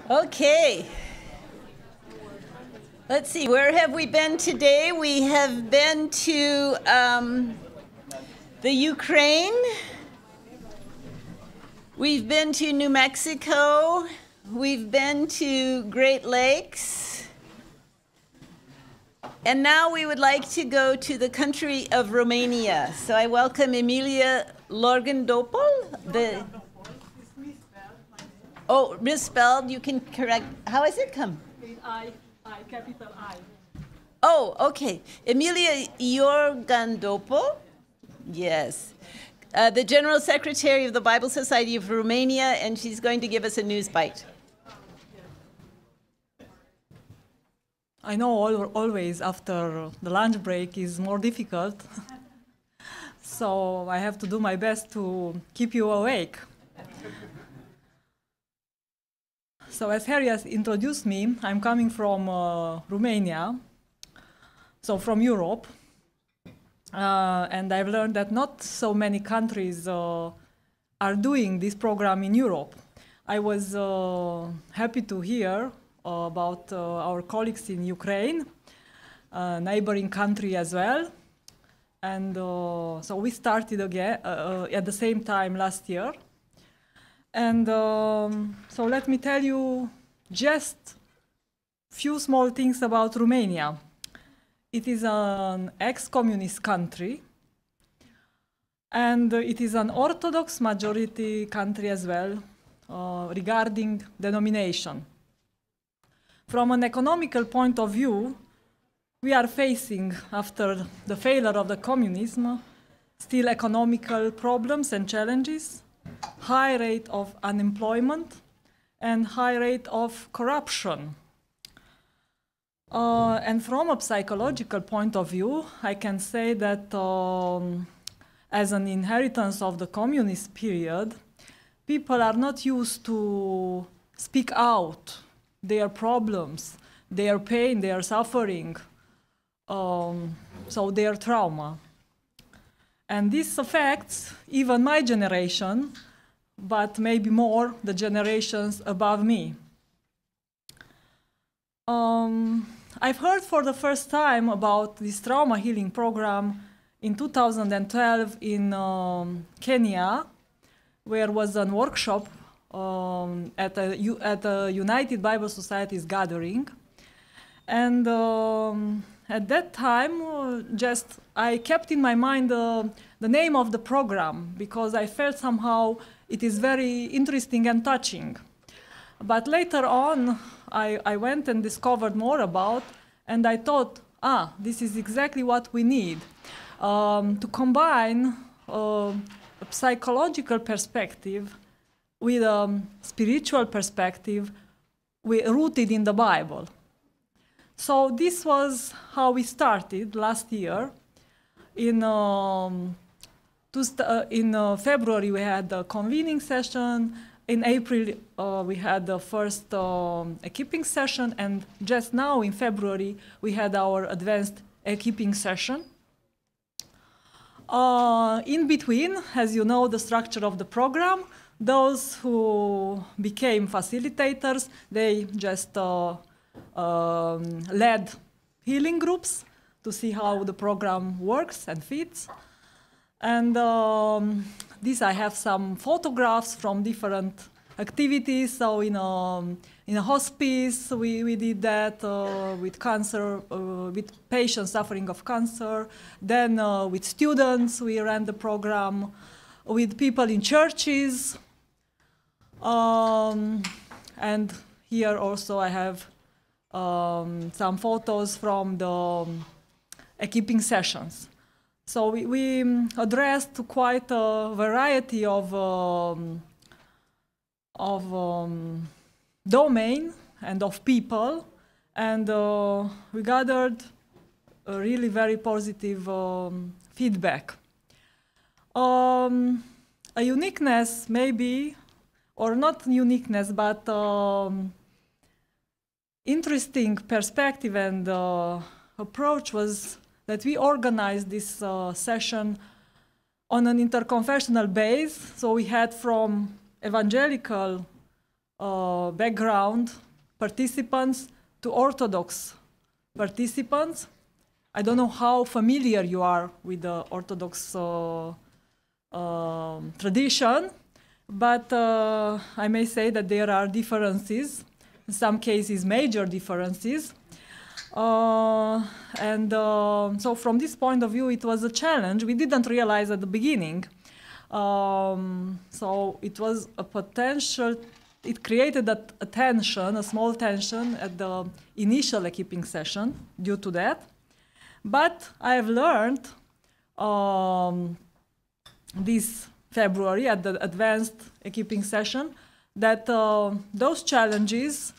Okay. Let's see, where have we been today? We have been to the Ukraine. We've been to New Mexico. We've been to Great Lakes. And now we would like to go to the country of Romania. So I welcome Emilia Lorgandopol. Oh, misspelled, you can correct. How has it come? I, capital I. Oh, okay. Emilia Lorgandopol, yes. The General Secretary of the Bible Society of Romania, and she's going to give us a Newsbite. I know always after the lunch break is more difficult, so I have to do my best to keep you awake. So as Harry has introduced me, I'm coming from Romania, so from Europe, and I've learned that not so many countries are doing this program in Europe. I was happy to hear about our colleagues in Ukraine, a neighboring country as well, and so we started again at the same time last year. And so let me tell you just few small things about Romania. It is an ex-communist country, and it is an Orthodox majority country as well regarding denomination. From an economical point of view, we are facing, after the failure of the communism, still economical problems and challenges, high rate of unemployment, and high rate of corruption. And from a psychological point of view, I can say that as an inheritance of the communist period, people are not used to speak out their problems, their pain, their suffering, so their trauma. And this affects even my generation, but maybe more the generations above me. I've heard for the first time about this trauma healing program in 2012 in Kenya, where was a workshop at a United Bible Societies gathering. And at that time, I kept in my mind the name of the program, because I felt somehow it is very interesting and touching. But later on, I went and discovered more about, and I thought, this is exactly what we need, to combine a psychological perspective with a spiritual perspective rooted in the Bible. So this was how we started last year. In February, we had a convening session. In April, we had the first equipping session. And just now, in February, we had our advanced equipping session. In between, as you know, the structure of the program, those who became facilitators, they just led healing groups to see how the program works and fits. And this, I have some photographs from different activities. So in a hospice, we did that with cancer, with patients suffering of cancer. Then with students, we ran the program. With people in churches. And here also I have some photos from the equipping sessions. So we addressed quite a variety of domain and of people, and we gathered a really very positive feedback. A uniqueness maybe, or not uniqueness, but interesting perspective and approach was that we organized this session on an interconfessional base. So we had from evangelical background participants to Orthodox participants. I don't know how familiar you are with the Orthodox tradition, but I may say that there are differences, in some cases major differences. So from this point of view, it was a challenge. We didn't realize at the beginning. So it was a potential, it created a tension, a small tension at the initial equipping session due to that. But I have learned this February at the advanced equipping session that those challenges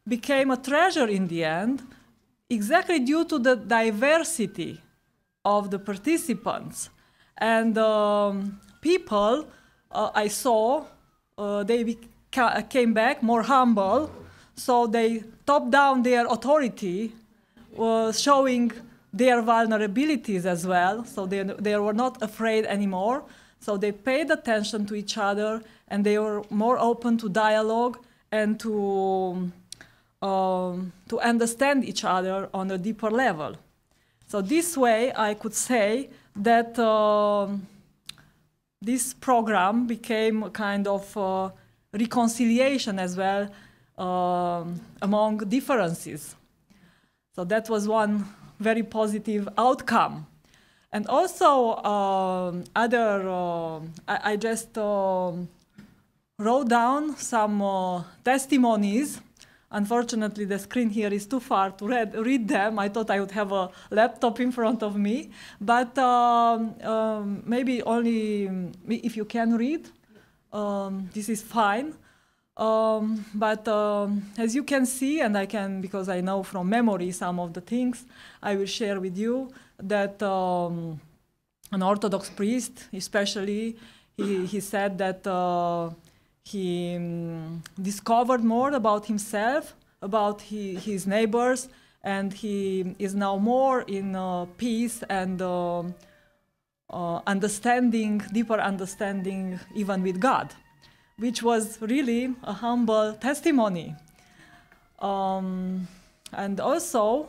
became a treasure in the end, exactly due to the diversity of the participants. And people I saw, they came back more humble, so they topped down their authority, showing their vulnerabilities as well, so they were not afraid anymore. So they paid attention to each other, and they were more open to dialogue and to understand each other on a deeper level. So this way, I could say that this program became a kind of reconciliation as well among differences. So that was one very positive outcome. And also I just wrote down some testimonies. Unfortunately, the screen here is too far to read them. I thought I would have a laptop in front of me, but maybe only if you can read, this is fine. But as you can see, and I can, because I know from memory some of the things, I will share with you that an Orthodox priest, especially, he said that he discovered more about himself, about his neighbors, and he is now more in peace and understanding, deeper understanding even with God, which was really a humble testimony. And also,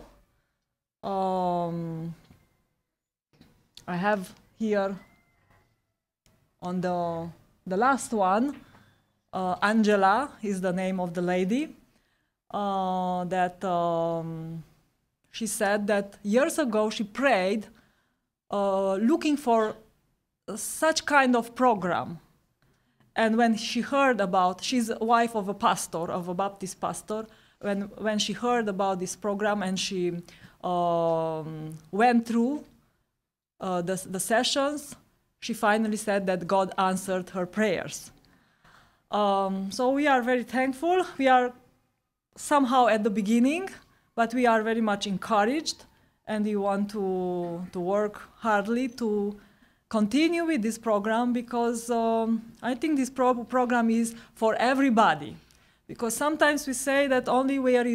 I have here on the last one, Angela is the name of the lady, that she said that years ago she prayed looking for such kind of program. And when she heard about, she's a wife of a pastor, of a Baptist pastor, when she heard about this program and she went through the sessions, she finally said that God answered her prayers. So we are very thankful. We are somehow at the beginning, but we are very much encouraged, and we want to work hardly to continue with this program, because I think this program is for everybody. Because sometimes we say that only where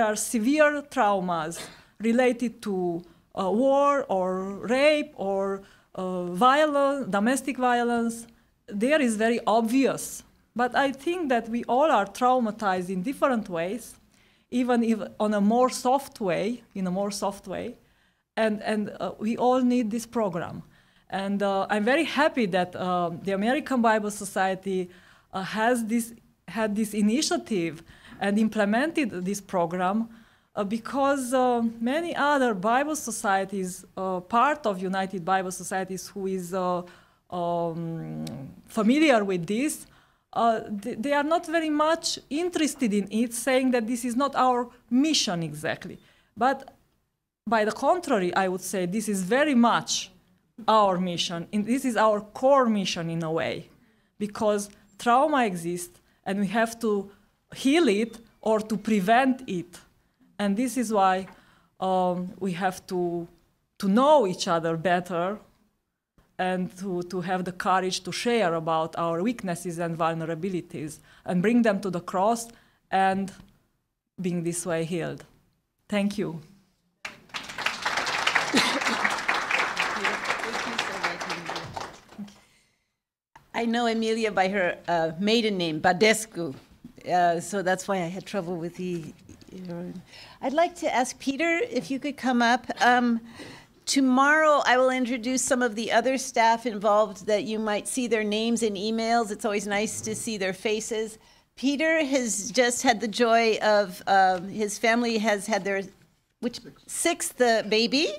are severe traumas related to war or rape or violence, domestic violence, there is very obvious. But I think that we all are traumatized in different ways, even if on a more soft way, in a more soft way, and we all need this program. And I'm very happy that the American Bible Society had this initiative and implemented this program, because many other Bible societies, part of United Bible Societies who is familiar with this, they are not very much interested in it, saying that this is not our mission exactly. But by the contrary, I would say this is very much our mission. And this is our core mission in a way, because trauma exists and we have to heal it or to prevent it. And this is why we have to know each other better and to have the courage to share about our weaknesses and vulnerabilities and bring them to the cross and being this way healed. Thank you. I know Emilia by her maiden name, Badescu. So that's why I had trouble with the. I'd like to ask Peter if you could come up. Tomorrow I will introduce some of the other staff involved that you might see their names in emails. It's always nice to see their faces. Peter has just had the joy of, his family has had their sixth baby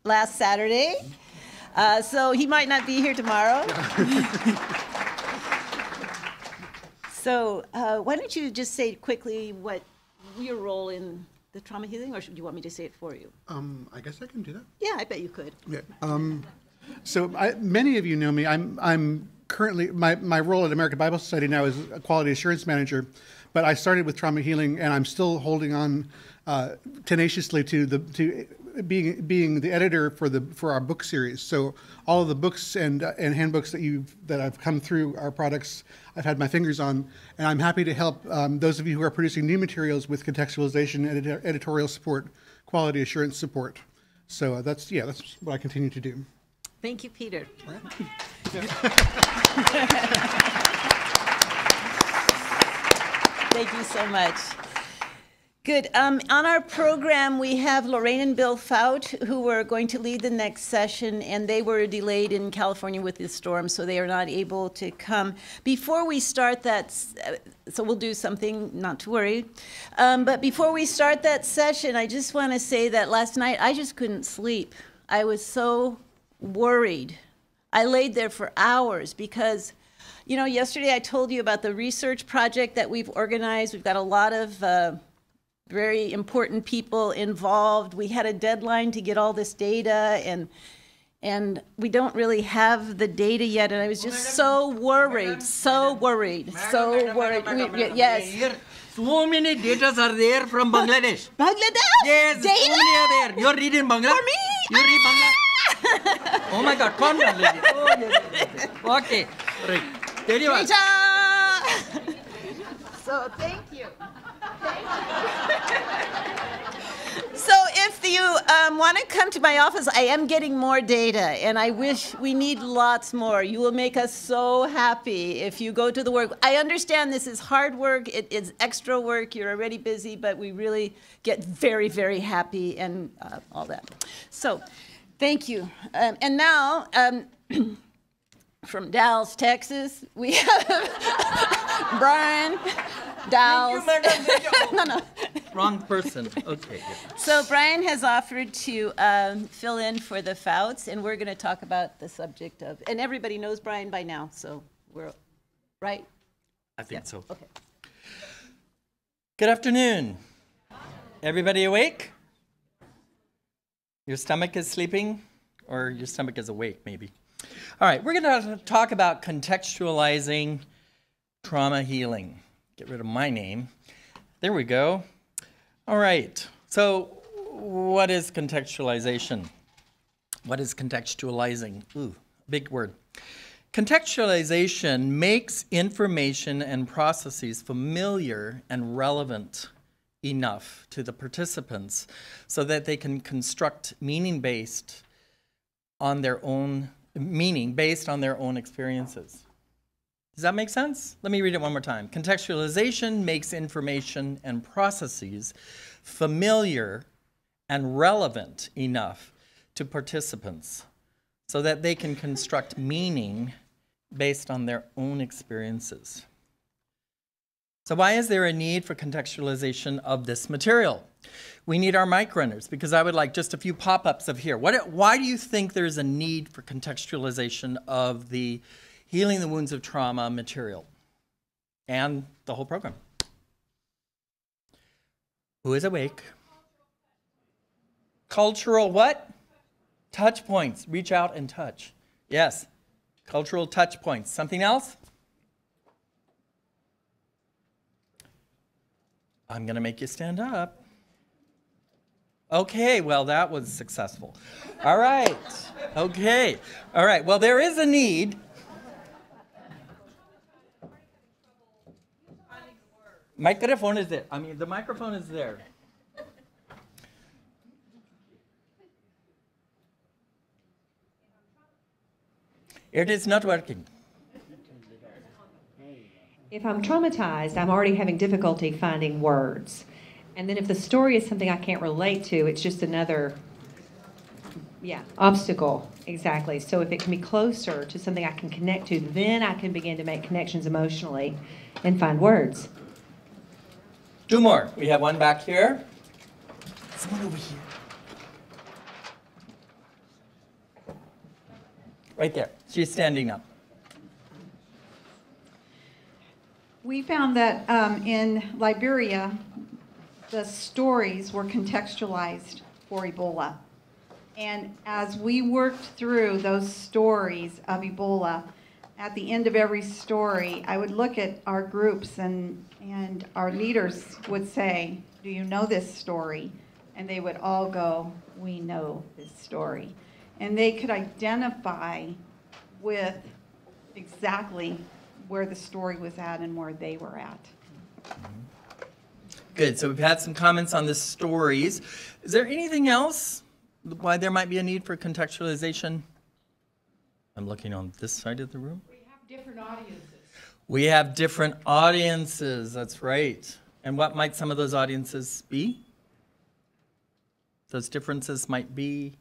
last Saturday. So he might not be here tomorrow. So why don't you just say quickly what your role in the trauma healing, or do you want me to say it for you? I guess I can do that. Yeah, I bet you could. Yeah. So many of you know me. I'm currently, my role at American Bible Society now is a quality assurance manager, but I started with trauma healing, and I'm still holding on tenaciously to being the editor for our book series. So all of the books and handbooks that I've come through our products, I've had my fingers on, and I'm happy to help those of you who are producing new materials with contextualization, editorial support, quality assurance support. So that's what I continue to do. Thank you, Peter. Thank you so much. Good. On our program, we have Lorraine and Bill Faut, who were going to lead the next session, and they were delayed in California with the storm, so they are not able to come. Before we start that, so we'll do something, not to worry, but before we start that session, I just want to say that last night I just couldn't sleep. I was so worried. I laid there for hours because, you know, yesterday I told you about the research project that we've organized. We've got a lot of very important people involved. We had a deadline to get all this data, and we don't really have the data yet, and I was just so worried. Yes. So many data are there from Bangladesh. Bangladesh? Yes, data? so many are there. You're reading Bangla? For me? You read Bangla? Oh my God, come on, lady. Oh, yes. Okay, right. There you are. Data! So thank you. So if you want to come to my office, I am getting more data, and I wish we need lots more. You will make us so happy if you go to the work. I understand this is hard work. It is extra work. You're already busy, but we really get very, very happy and all that. So thank you. And now, from Dallas, Texas, we have Bryan. Dallas. No. Wrong person. Okay. Yeah. So Bryan has offered to fill in for the Fouts, and we're going to talk about the subject of, and everybody knows Bryan by now, so we're, right? I think so. Okay. Good afternoon. Everybody awake? Your stomach is sleeping, or your stomach is awake, maybe. All right, we're going to talk about contextualizing trauma healing. Get rid of my name. There we go. All right, so what is contextualization? What is contextualizing? Ooh, big word. Contextualization makes information and processes familiar and relevant enough to the participants so that they can construct meaning based on their own experiences. Does that make sense? Let me read it one more time. Contextualization makes information and processes familiar and relevant enough to participants so that they can construct meaning based on their own experiences. So why is there a need for contextualization of this material? We need our mic runners, because I would like just a few pop-ups of here. Why do you think there's a need for contextualization of the Healing the Wounds of Trauma material and the whole program? Who is awake? Cultural what? Touch points. Reach out and touch. Yes, cultural touch points. Something else? I'm going to make you stand up. Okay, well, that was successful. All right. Okay. All right. Well, there is a need. Microphone is there. I mean, the microphone is there. It is not working. If I'm traumatized, I'm already having difficulty finding words. And then if the story is something I can't relate to, it's just another, obstacle. Exactly. So if it can be closer to something I can connect to, then I can begin to make connections emotionally and find words. Two more. We have one back here. Someone over here. Right there. She's standing up. We found that in Liberia, the stories were contextualized for Ebola. And as we worked through those stories of Ebola, at the end of every story, I would look at our groups and our leaders would say, "Do you know this story?" And they would all go, "We know this story." And they could identify with exactly where the story was at and where they were at. Good. So we've had some comments on the stories. Is there anything else why there might be a need for contextualization? I'm looking on this side of the room. We have different audiences. We have different audiences. That's right. And what might some of those audiences be? Those differences might be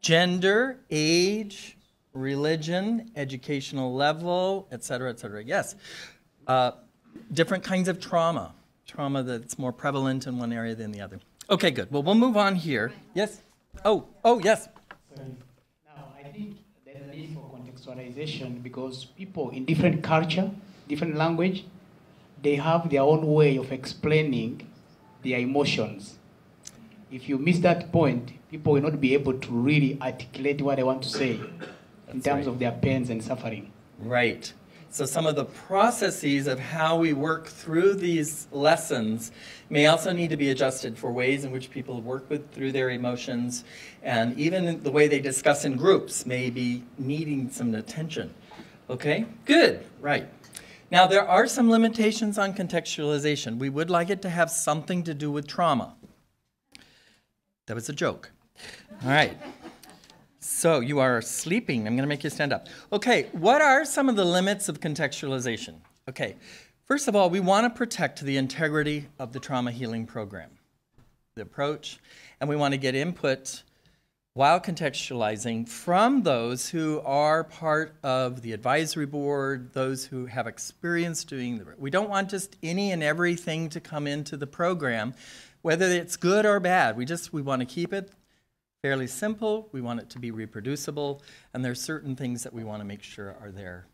gender, age, religion, educational level, et cetera, et cetera. Yes. Different kinds of trauma that's more prevalent in one area than the other. Okay, good. Well, we'll move on here. Yes? Oh, yes. Now, I think there's a need for contextualization because people in different culture, different language, they have their own way of explaining their emotions. If you miss that point, people will not be able to really articulate what they want to say in terms of their pains and suffering. Right. So some of the processes of how we work through these lessons may also need to be adjusted for ways in which people work through their emotions, and even the way they discuss in groups may be needing some attention. Okay? Good. Right. Now, there are some limitations on contextualization. We would like it to have something to do with trauma. That was a joke. All right. So you are sleeping. I'm going to make you stand up. Okay, what are some of the limits of contextualization? Okay, first of all, we want to protect the integrity of the trauma healing program, the approach, and we want to get input while contextualizing from those who are part of the advisory board, those who have experience doing the. We don't want just any and everything to come into the program, whether it's good or bad. We want to keep it fairly simple. We want it to be reproducible, and there's certain things that we want to make sure are there.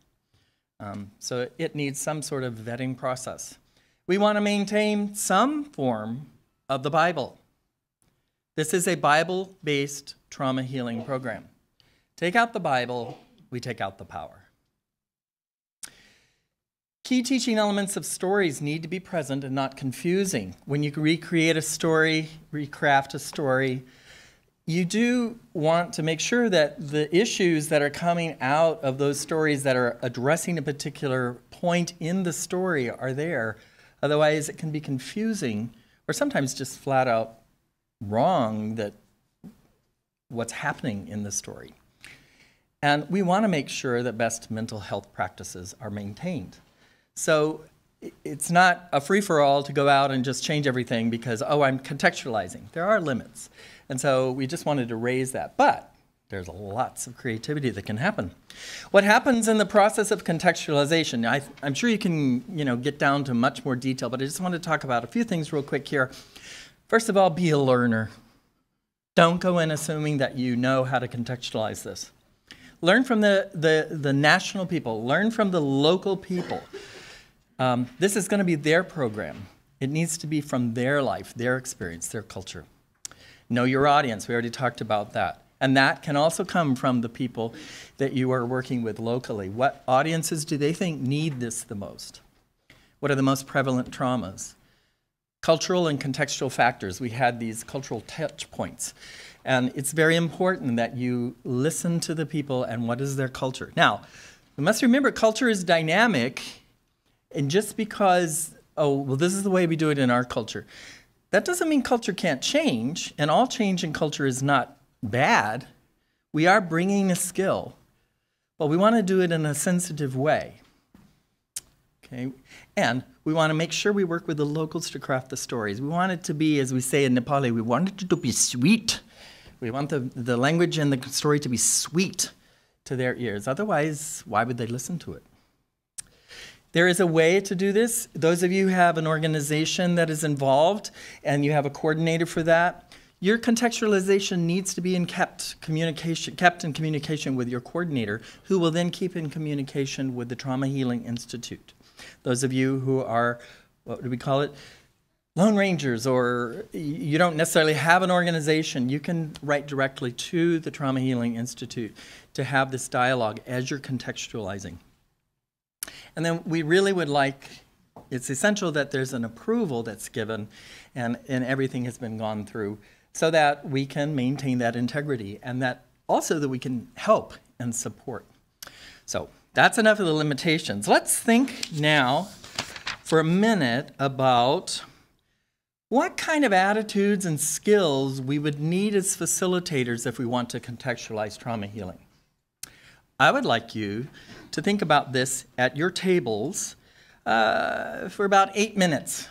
So it needs some sort of vetting process. We want to maintain some form of the Bible. This is a Bible-based trauma healing program. Take out the Bible, we take out the power. Key teaching elements of stories need to be present and not confusing. When you recreate a story, recraft a story, you do want to make sure that the issues that are coming out of those stories that are addressing a particular point in the story are there. Otherwise, it can be confusing or sometimes just flat out wrong that what's happening in the story. And we want to make sure that best mental health practices are maintained. So it's not a free-for-all to go out and just change everything because, oh, I'm contextualizing. There are limits. And so we just wanted to raise that. But there's lots of creativity that can happen. What happens in the process of contextualization? I'm sure you can get down to much more detail, but I just want to talk about a few things real quick here. First of all, be a learner. Don't go in assuming that you know how to contextualize this. Learn from the national people. Learn from the local people. This is going to be their program. It needs to be from their life, their experience, their culture. Know your audience. We already talked about that. And that can also come from the people that you are working with locally. What audiences do they think need this the most? What are the most prevalent traumas? Cultural and contextual factors. We had these cultural touch points. And it's very important that you listen to the people and what is their culture. Now, we must remember culture is dynamic, and just because, oh, well, this is the way we do it in our culture, that doesn't mean culture can't change, and all change in culture is not bad. We are bringing a skill, but we want to do it in a sensitive way. Okay, and we want to make sure we work with the locals to craft the stories. We want it to be, as we say in Nepali, we want it to be sweet. We want the language and the story to be sweet to their ears. Otherwise, why would they listen to it? There is a way to do this. Those of you who have an organization that is involved and you have a coordinator for that, your contextualization needs to be kept in communication with your coordinator, who will then keep in communication with the Trauma Healing Institute. Those of you who are, what do we call it, Lone Rangers, or you don't necessarily have an organization, you can write directly to the Trauma Healing Institute to have this dialogue as you're contextualizing. And then we really would like, it's essential that there's an approval that's given and everything has been gone through so that we can maintain that integrity and that also that we can help and support. So that's enough of the limitations. Let's think now for a minute about what kind of attitudes and skills we would need as facilitators if we want to contextualize trauma healing. I would like you to think about this at your tables for about 8 minutes,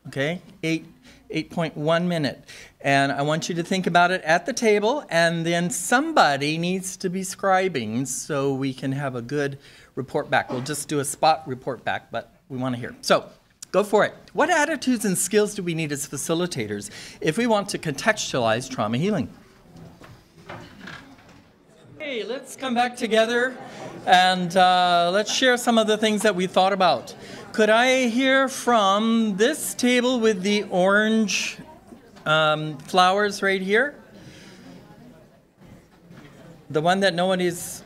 okay? 8.1 minute. And I want you to think about it at the table, and then somebody needs to be scribing so we can have a good report back. We'll just do a spot report back, but we want to hear. So go for it. What attitudes and skills do we need as facilitators if we want to contextualize trauma healing? Hey, let's come back together and let's share some of the things that we thought about. Could I hear from this table with the orange flowers right here? The one that nobody's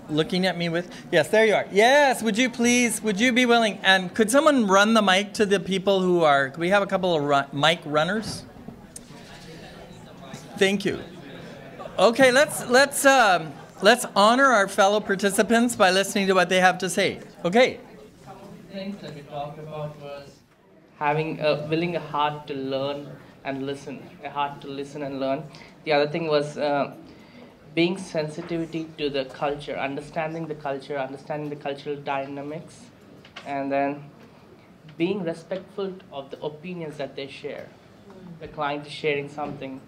looking at me with? Yes, there you are. Yes, would you please, would you be willing? And could someone run the mic to the people who are, could we have a couple of mic runners? Thank you. Okay, let's honor our fellow participants by listening to what they have to say. Okay. Things that we talked about was having a willing heart to learn and listen, a heart to listen and learn. The other thing was being sensitivity to the culture, understanding the cultural dynamics, and then being respectful of the opinions that they share. The client is sharing something,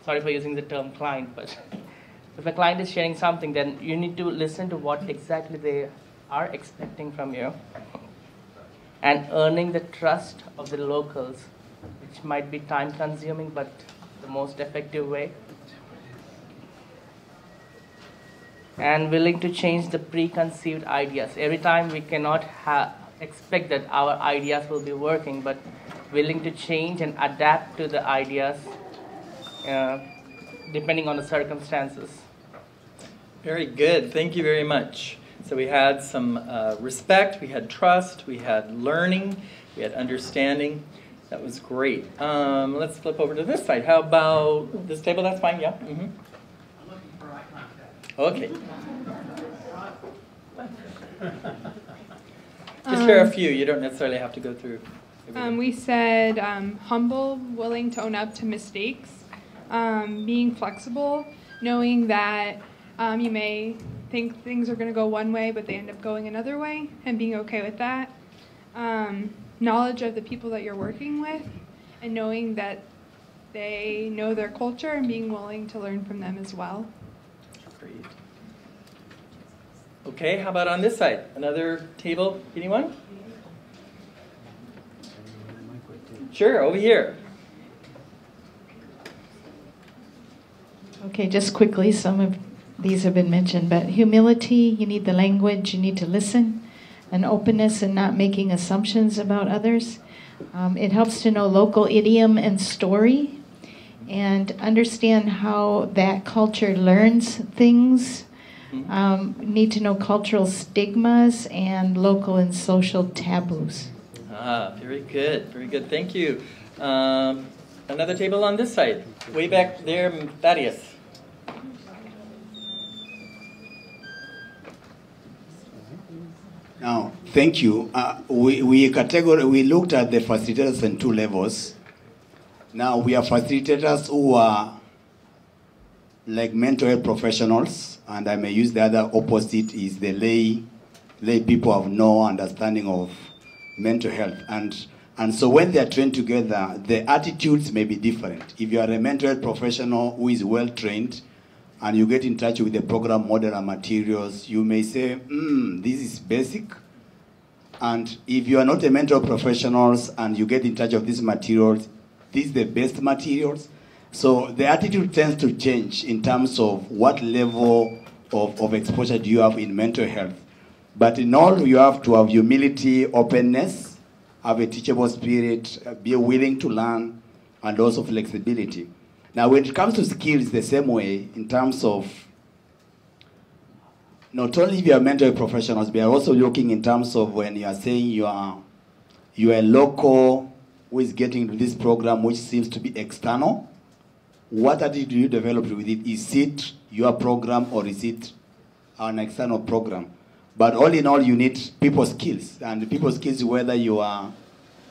sorry for using the term client, but if a client is sharing something, then you need to listen to what exactly they are expecting from you. And earning the trust of the locals, which might be time consuming, but the most effective way. And willing to change the preconceived ideas. Every time we cannot expect that our ideas will be working, but willing to change and adapt to the ideas depending on the circumstances. Very good. Thank you very much. So we had some respect, we had trust, we had learning, we had understanding. That was great. Let's flip over to this side. How about this table? That's fine, yeah? Mm-hmm. I'm looking for eye contact. Okay. Just share a few. You don't necessarily have to go through. We said humble, willing to own up to mistakes, being flexible, knowing that you may think things are going to go one way, but they end up going another way, and being okay with that. Knowledge of the people that you're working with, and knowing that they know their culture and being willing to learn from them as well. Great. Okay, how about on this side? Another table? Anyone? Sure, over here. Okay, just quickly, some of these have been mentioned, but humility, you need the language, you need to listen, and openness and not making assumptions about others. It helps to know local idiom and story and understand how that culture learns things. Need to know cultural stigmas and local and social taboos. Ah, very good, very good. Thank you. Another table on this side. Way back there, Thaddeus. Now, thank you. We looked at the facilitators in 2 levels. Now, we are facilitators who are like mental health professionals, and I may use the other opposite is the lay people have no understanding of mental health. And so when they are trained together, the attitudes may be different. If you are a mental health professional who is well trained, and you get in touch with the program model and materials, you may say, this is basic. And if you are not a mental professional and you get in touch with these materials, these are the best materials. So the attitude tends to change in terms of what level of exposure do you have in mental health. But in all, you have to have humility, openness, have a teachable spirit, be willing to learn, and also flexibility. Now, when it comes to skills, the same way, in terms of not only if you are mental professionals, we are also looking in terms of when you are saying you are a local who is getting into this program, which seems to be external. What attitude do you develop with it? Is it your program or is it an external program? But all in all, you need people skills. And people skills, whether you are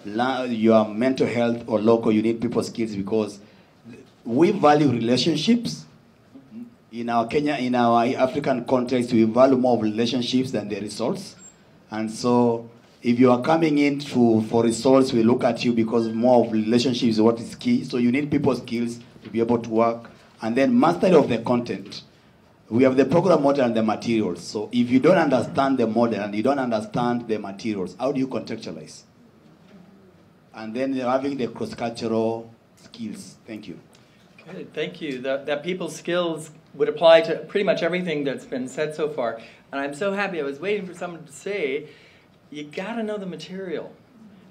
mental health or local, you need people skills because we value relationships. In our African context, we value more of relationships than the results. And so if you are coming in for results, we look at you because more of relationships is what is key. So you need people skills to be able to work. And then mastery of the content. We have the program model and the materials. So if you don't understand the model and you don't understand the materials, how do you contextualize? And then having the cross-cultural skills. Thank you. Good, thank you. That people skills would apply to pretty much everything that's been said so far. And I'm so happy. I was waiting for someone to say, you got to know the material.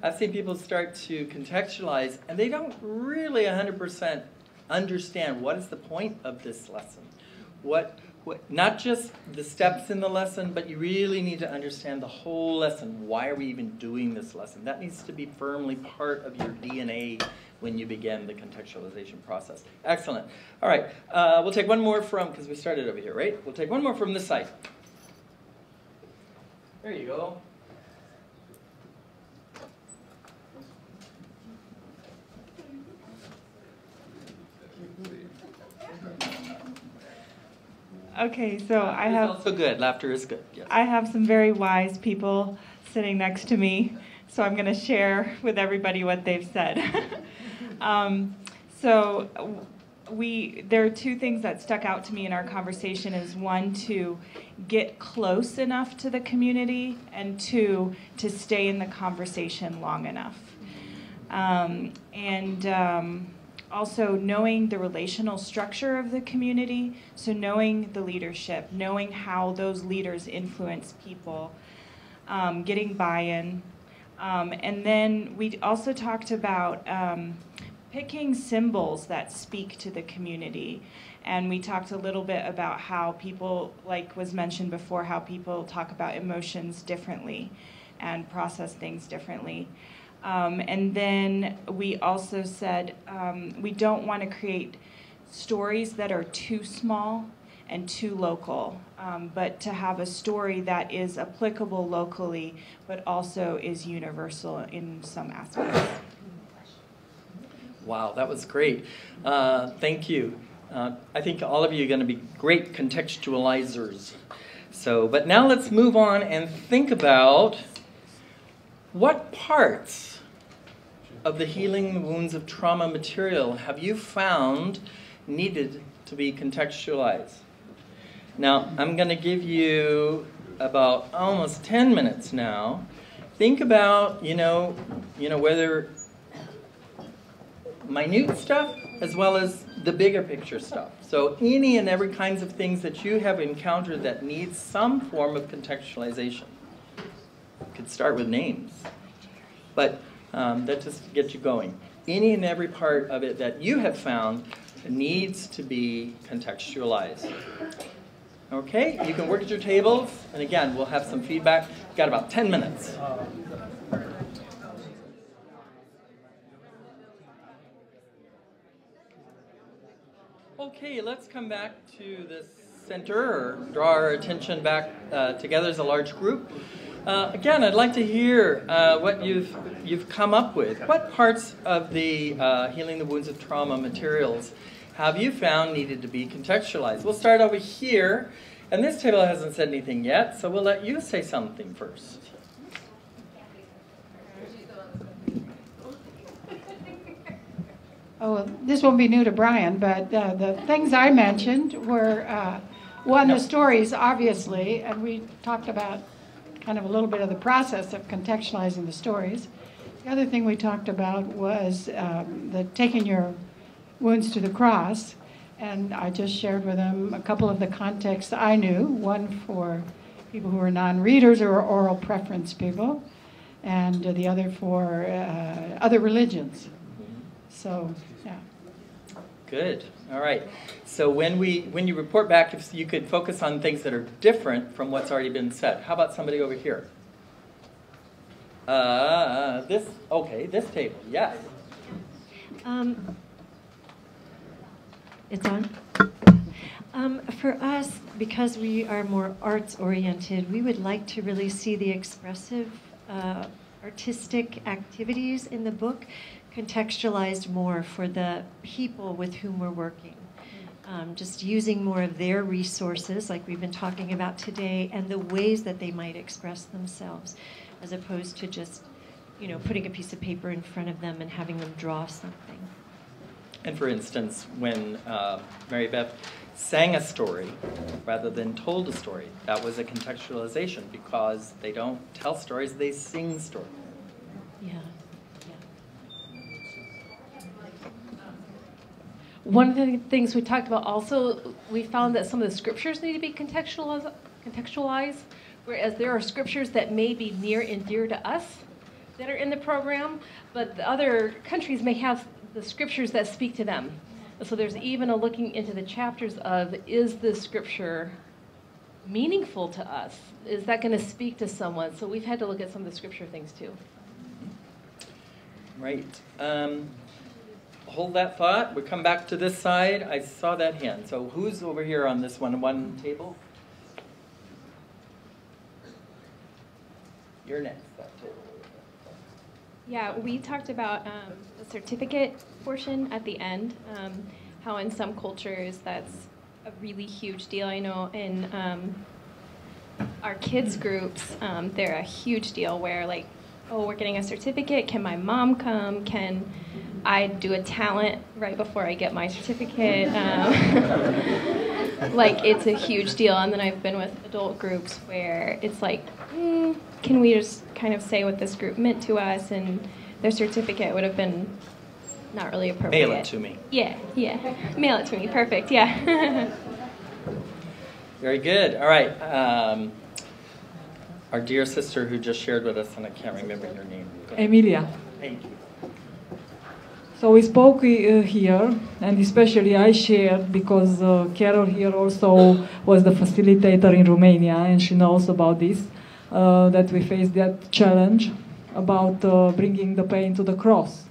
I've seen people start to contextualize, and they don't really 100% understand what is the point of this lesson. Not just the steps in the lesson, but you really need to understand the whole lesson. Why are we even doing this lesson? That needs to be firmly part of your DNA when you begin the contextualization process. Excellent. All right, we'll take one more from, because we started over here, right? We'll take one more from this side. There you go. Okay, so I have... It's also good. Laughter is good. Yes. I have some very wise people sitting next to me, so I'm going to share with everybody what they've said. There are two things that stuck out to me in our conversation is one, to get close enough to the community, and two, to stay in the conversation long enough. Also knowing the relational structure of the community, so knowing the leadership, knowing how those leaders influence people, getting buy-in. And then we also talked about picking symbols that speak to the community. And we talked a little bit about how people, like was mentioned before, how people talk about emotions differently and process things differently. And then we also said we don't want to create stories that are too small and too local, but to have a story that is applicable locally, but also is universal in some aspects. Wow, that was great. Thank you. I think all of you are going to be great contextualizers. But now let's move on and think about what parts of the Healing the Wounds of Trauma material have you found needed to be contextualized? Now, I'm going to give you about almost 10 minutes now. Think about, whether minute stuff as well as the bigger picture stuff. So any and every kinds of things that you have encountered that need some form of contextualization. You could start with names, but that just gets you going. Any and every part of it that you have found needs to be contextualized. Okay, you can work at your tables, and again, we'll have some feedback. We've got about 10 minutes. Okay, let's come back to this center, or draw our attention back together as a large group. Again, I'd like to hear what you've come up with. What parts of the Healing the Wounds of Trauma materials have you found needed to be contextualized? We'll start over here, and this table hasn't said anything yet, so we'll let you say something first. Oh, this won't be new to Bryan, but the things I mentioned were, one, the stories, obviously, and we talked about kind of a little bit of the process of contextualizing the stories. The other thing we talked about was the taking your wounds to the cross, and I just shared with them a couple of the contexts I knew, one for people who are non-readers or oral preference people, and the other for other religions. So, yeah. Good. All right. So when you report back, if you could focus on things that are different from what's already been said. How about somebody over here? This table. Yes. It's on. For us, because we are more arts-oriented, we would like to really see the expressive artistic activities in the book contextualized more for the people with whom we're working. Just using more of their resources, like we've been talking about today, and the ways that they might express themselves, as opposed to just, putting a piece of paper in front of them and having them draw something. And for instance, when Mary Beth sang a story rather than told a story, that was a contextualization, because they don't tell stories, they sing stories. Yeah. One of the things we talked about also, we found that some of the scriptures need to be contextualized, whereas there are scriptures that may be near and dear to us that are in the program, but the other countries may have the scriptures that speak to them. So there's even a looking into the chapters of, is this scripture meaningful to us? Is that going to speak to someone? So we've had to look at some of the scripture things too. Right. Hold that thought. We'll come back to this side. I saw that hand. So who's over here on this one table? You're next. That table. Yeah, we talked about the certificate portion at the end, how in some cultures that's a really huge deal. I know in our kids groups, they're a huge deal where like, oh, we're getting a certificate. Can my mom come? Can I do a talent right before I get my certificate? Like, it's a huge deal. And then I've been with adult groups where it's like, can we just kind of say what this group meant to us? And their certificate would have been not really appropriate. Mail it to me. Yeah. Mail it to me. Perfect, yeah. Very good. All right. Our dear sister who just shared with us, and I can't remember your name. Emilia. Thank you. So we spoke here, and especially I shared because Carol here also was the facilitator in Romania, and she knows about this, that we faced that challenge about bringing the pain to the cross.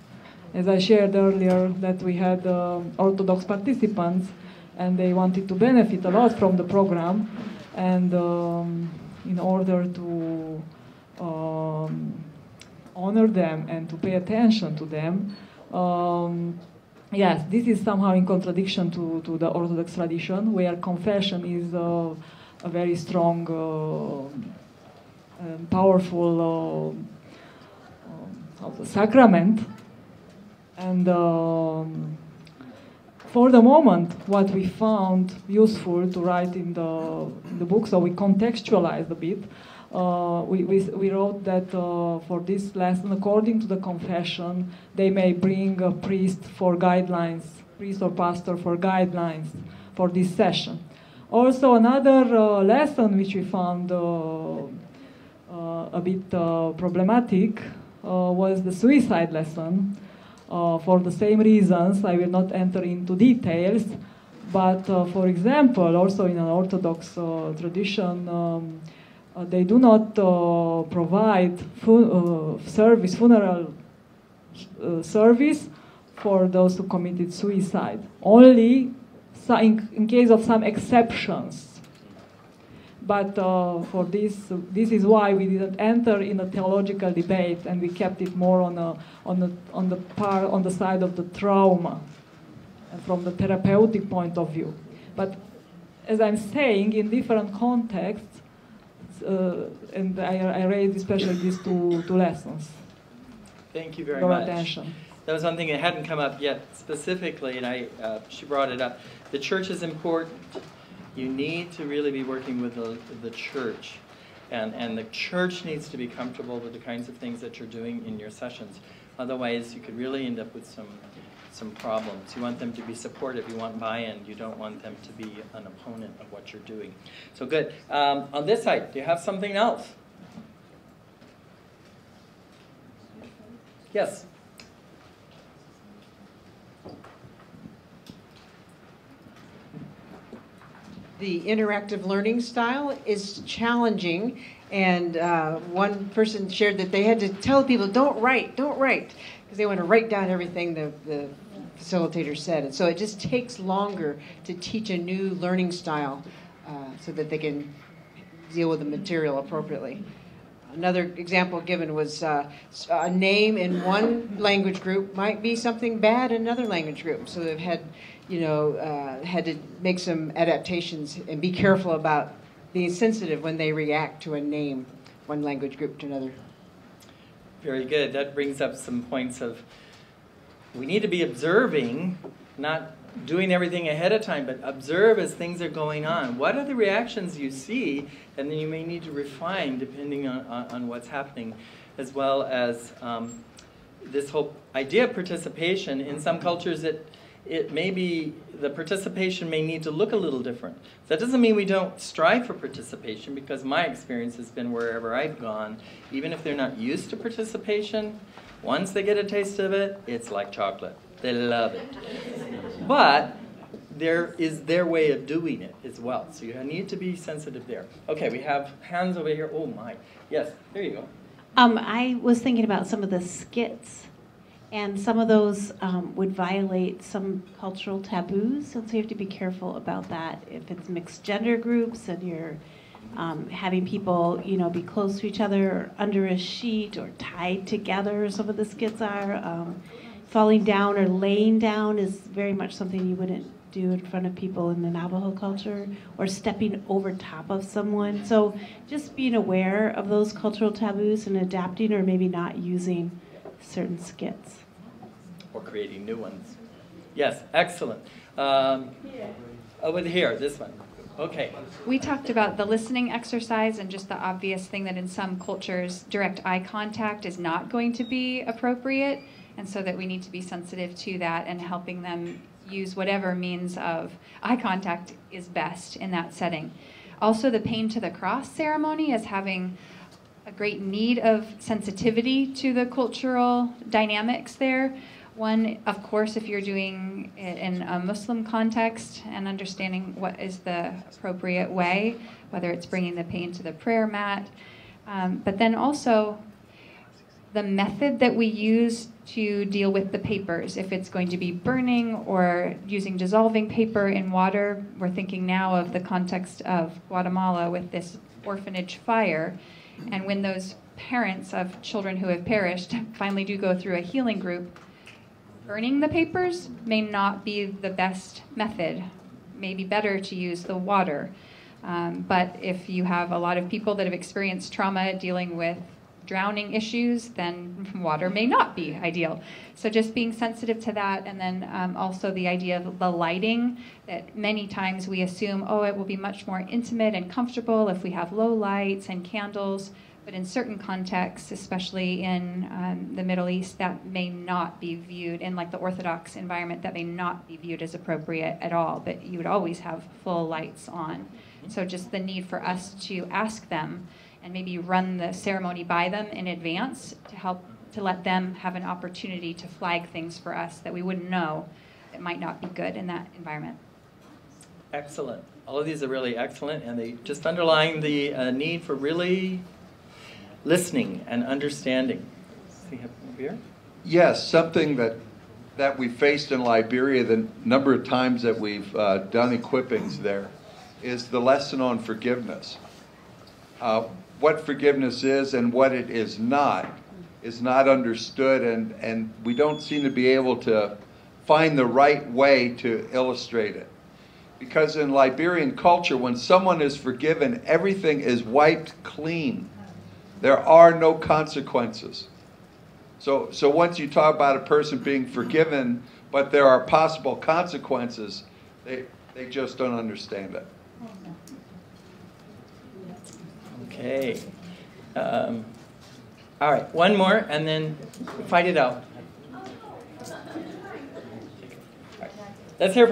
As I shared earlier, that we had Orthodox participants, and they wanted to benefit a lot from the program, and in order to honor them and to pay attention to them, yes, this is somehow in contradiction to the Orthodox tradition, where confession is a very strong and powerful sacrament. And for the moment, what we found useful to write in the book, so we contextualized a bit. We wrote that for this lesson, according to the confession, they may bring a priest for guidelines, priest or pastor for guidelines for this session. Also, another lesson which we found a bit problematic was the suicide lesson. For the same reasons, I will not enter into details, but for example, also in an Orthodox tradition, they do not provide funeral service for those who committed suicide. Only in case of some exceptions. But for this is why we didn't enter in a theological debate, and we kept it more on the side of the trauma, and from the therapeutic point of view. But as I'm saying, in different contexts, and I raised especially these two lessons. Thank you very your much. attention. That was one thing that hadn't come up yet specifically, and she brought it up. The church is important. You need to really be working with the church. And the church needs to be comfortable with the kinds of things that you're doing in your sessions. Otherwise, you could really end up with some problems. You want them to be supportive. You want buy-in. You don't want them to be an opponent of what you're doing. So good. On this side, do you have something else? Yes. The interactive learning style is challenging, and one person shared that they had to tell people, don't write, because they want to write down everything the facilitator said. And so it just takes longer to teach a new learning style so that they can deal with the material appropriately. Another example given was a name in one language group might be something bad in another language group. So they've had, had to make some adaptations and be careful about being sensitive when they react to a name, one language group to another. Very good. That brings up some points of, we need to be observing, not doing everything ahead of time, but observe as things are going on. What are the reactions you see? And then you may need to refine depending on what's happening, as well as this whole idea of participation. In some cultures, it may be, the participation may need to look a little different. That doesn't mean we don't strive for participation, because my experience has been wherever I've gone, even if they're not used to participation, once they get a taste of it, it's like chocolate. They love it. But there is their way of doing it as well. So you need to be sensitive there. Okay, we have hands over here. Oh my. Yes, there you go. I was thinking about some of the skits, and some of those would violate some cultural taboos, and so you have to be careful about that. If it's mixed gender groups and you're having people, be close to each other or under a sheet or tied together, some of the skits are. Falling down or laying down is very much something you wouldn't do in front of people in the Navajo culture, or stepping over top of someone. So just being aware of those cultural taboos and adapting, or maybe not using certain skits. Or creating new ones. Yes, excellent. Over here, this one. Okay. We talked about the listening exercise and just the obvious thing that in some cultures, direct eye contact is not going to be appropriate. And so that we need to be sensitive to that and helping them use whatever means of eye contact is best in that setting. Also, the Pain to the Cross ceremony is having a great need of sensitivity to the cultural dynamics there. One, of course, if you're doing it in a Muslim context and understanding what is the appropriate way, whether it's bringing the pain to the prayer mat, but then also the method that we use to deal with the papers. If it's going to be burning or using dissolving paper in water, we're thinking now of the context of Guatemala with this orphanage fire. And when those parents of children who have perished finally do go through a healing group, burning the papers may not be the best method. Maybe better to use the water. But if you have a lot of people that have experienced trauma dealing with drowning issues, then water may not be ideal. So just being sensitive to that, and then also the idea of the lighting, that many times we assume, it will be much more intimate and comfortable if we have low lights and candles, but in certain contexts, especially in the Middle East, that may not be viewed, in like the Orthodox environment, that may not be viewed as appropriate at all, but you would always have full lights on. So just the need for us to ask them and maybe run the ceremony by them in advance to help to let them have an opportunity to flag things for us that we wouldn't know that might not be good in that environment. Excellent. All of these are really excellent, and they just underline the need for really listening and understanding. See here? Yes, something that we faced in Liberia, the number of times that we've done equippings there, is the lesson on forgiveness. What forgiveness is and what it is not understood, and we don't seem to be able to find the right way to illustrate it. Because in Liberian culture, when someone is forgiven, everything is wiped clean. There are no consequences. So once you talk about a person being forgiven, but there are possible consequences, they just don't understand it. Okay. All right, one more, and then fight it out. Right. Let's hear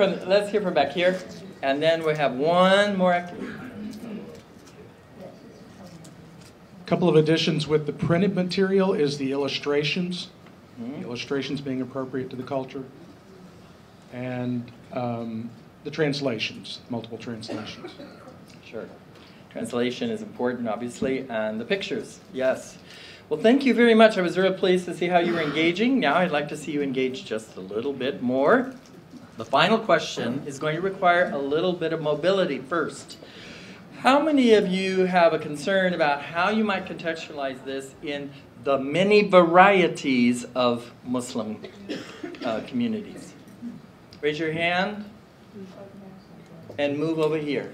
from back here, and then we have one more activity. A couple of additions with the printed material is the illustrations. The illustrations being appropriate to the culture, and the translations, multiple translations. Sure. Translation is important, obviously, and the pictures, yes. Well, thank you very much. I was real pleased to see how you were engaging. Now I'd like to see you engage just a little bit more. The final question is going to require a little bit of mobility first. How many of you have a concern about how you might contextualize this in the many varieties of Muslim communities? Raise your hand and move over here.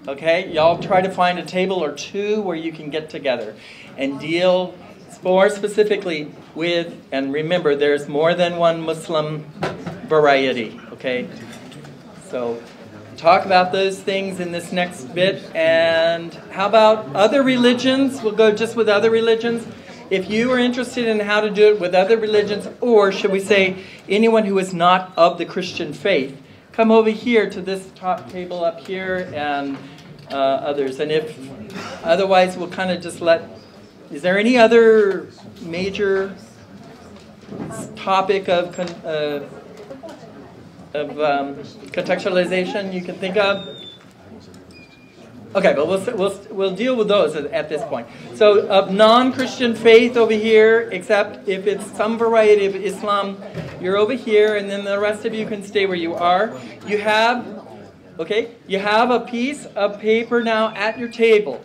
Okay, y'all try to find a table or two where you can get together and deal more specifically with, and remember, there's more than one Muslim variety, okay? So talk about those things in this next bit. And how about other religions? We'll go just with other religions. If you are interested in how to do it with other religions, or should we say anyone who is not of the Christian faith, come over here to this top table up here and others. And if otherwise, we'll kind of just let, is there any other major topic of contextualization you can think of? Okay, but we'll deal with those at this point. So of non-Christian faith over here, except if it's some variety of Islam, you're over here, and then the rest of you can stay where you are. You have a piece of paper now at your table.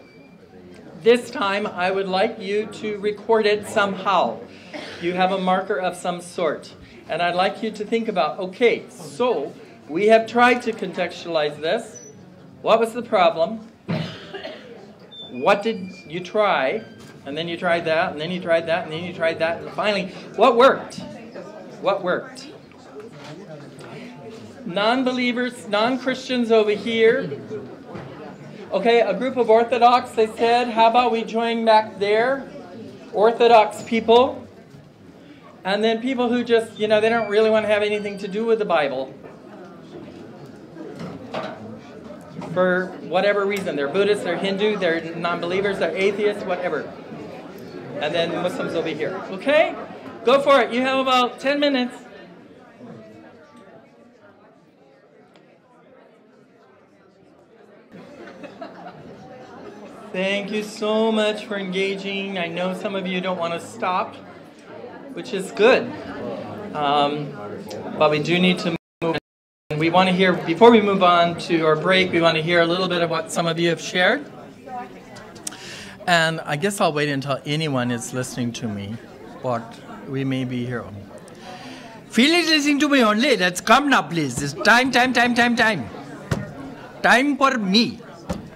This time, I would like you to record it somehow. You have a marker of some sort. And I'd like you to think about, okay, so we have tried to contextualize this. What was the problem? What did you try? And then you tried that, and then you tried that, and then you tried that, and finally, what worked? What worked? Non-believers, non-Christians over here. Okay, a group of Orthodox, they said, how about we join back there? Orthodox people. And then people who just, they don't really want to have anything to do with the Bible. For whatever reason. They're Buddhists, they're Hindu, they're non-believers, they're atheists, whatever. And then Muslims over here. Okay? Go for it. You have about 10 minutes. Thank you so much for engaging. I know some of you don't want to stop, which is good. But we do need to move. And we want to hear, before we move on to our break, we want to hear a little bit of what some of you have shared. And I guess I'll wait until anyone is listening to me, but we may be here. Feel it listening to me only. Let's come now, please. It's time. Time for me.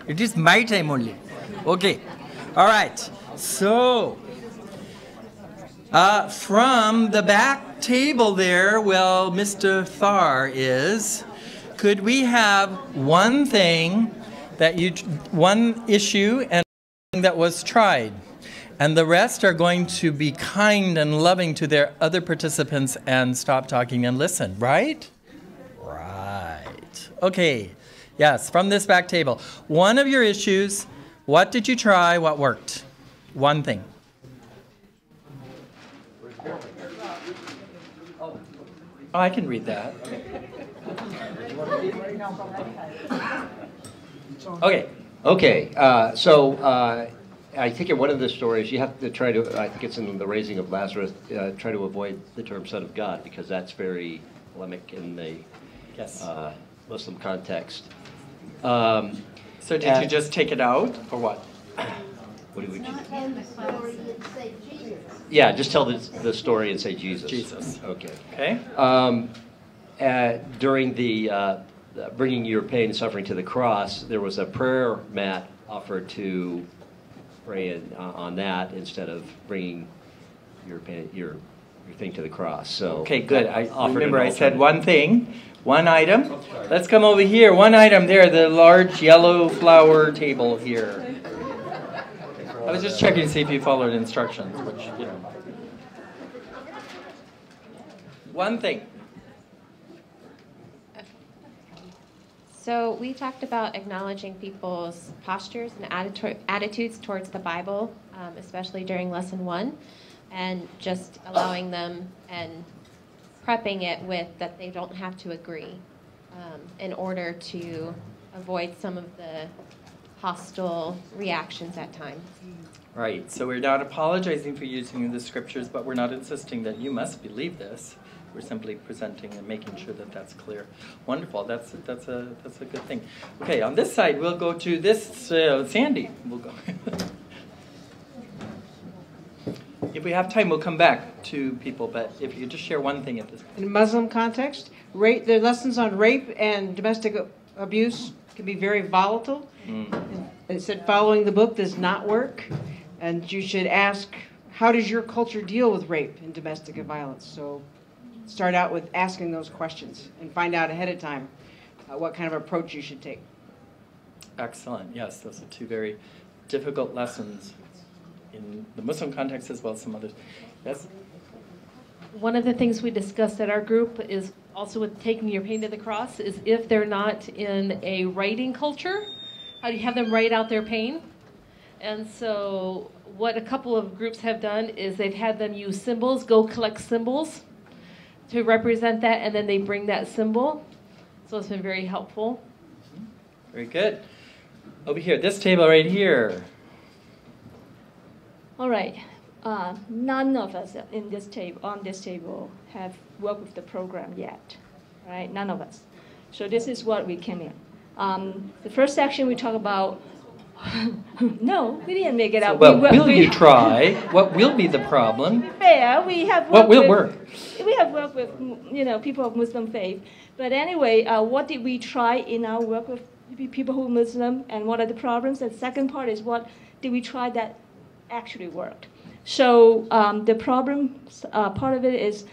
It is my time only. Okay. All right. So, from the back table there, well, Mr. Thar is, could we have one thing that one issue and that was tried, and the rest are going to be kind and loving to their other participants and stop talking and listen, right? Right. Okay. Yes, from this back table. One of your issues, what did you try, what worked? One thing. Oh, I can read that. Okay. Okay. So I think in one of the stories, you have to try to, I think it's in the raising of Lazarus, try to avoid the term Son of God, because that's very polemic in the Muslim context. So did you just take it out, or what? What do we do? Yeah, just tell the story and say Jesus. Jesus. Okay. Okay. During the bringing your pain and suffering to the cross, there was a prayer mat offered to pray on that instead of bringing your thing to the cross. So okay, good. I offered remember an I said alternative. one thing, one item. Let's come over here. One item there, the large yellow flower table here. I was just checking to see if you followed instructions, which, you know. One thing. So we talked about acknowledging people's postures and attitudes towards the Bible, especially during lesson 1, and just allowing them and prepping it with that they don't have to agree in order to avoid some of the hostile reactions at times. Right, so we're not apologizing for using the scriptures, but we're not insisting that you must believe this. We're simply presenting and making sure that that's clear. Wonderful, that's a good thing. Okay, on this side, we'll go to this, Sandy. We'll go. If we have time, we'll come back to people, but if you could just share one thing at this point. In a Muslim context, the lessons on rape and domestic abuse can be very volatile. It said following the book does not work, and you should ask, how does your culture deal with rape and domestic violence? So start out with asking those questions and find out ahead of time what kind of approach you should take. Excellent. Yes, those are two very difficult lessons in the Muslim context as well as some others. Yes? One of the things we discussed at our group is also with taking your pain to the cross is if they're not in a writing culture, how do you have them write out their pain? And so what a couple of groups have done is they've had them use symbols, go collect symbols to represent that, and then they bring that symbol. So it's been very helpful. Very good. Over here, this table right here. All right. None of us on this table have worked with the program yet, right? None of us. So this is what we came in. The first section we talk about. No, we didn't make it out. Well, will you try? What will be the problem? Fair. We have what will work? We have worked with people of Muslim faith. But anyway, what did we try in our work with people who are Muslim, and what are the problems? And the second part is what did we try that actually worked. So the problem part of it is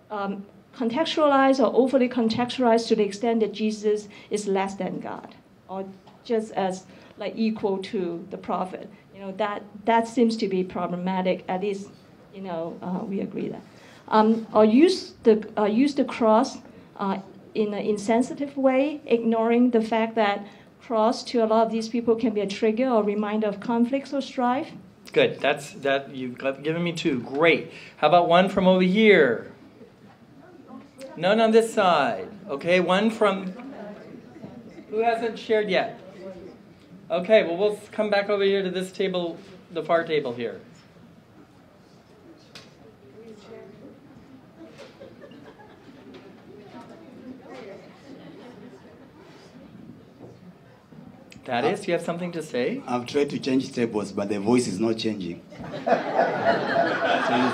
contextualize or overly contextualize to the extent that Jesus is less than God, or just as like equal to the prophet. That seems to be problematic. At least we agree that. Or use the cross in an insensitive way, ignoring the fact that cross to a lot of these people can be a trigger or reminder of conflicts or strife. Good. That you've given me two. Great. How about one from over here? None on this side. Okay, one from who hasn't shared yet? Okay, well, we'll come back over here to this table, the far table here. That is, you have something to say? I've tried to change tables, but the voice is not changing. So you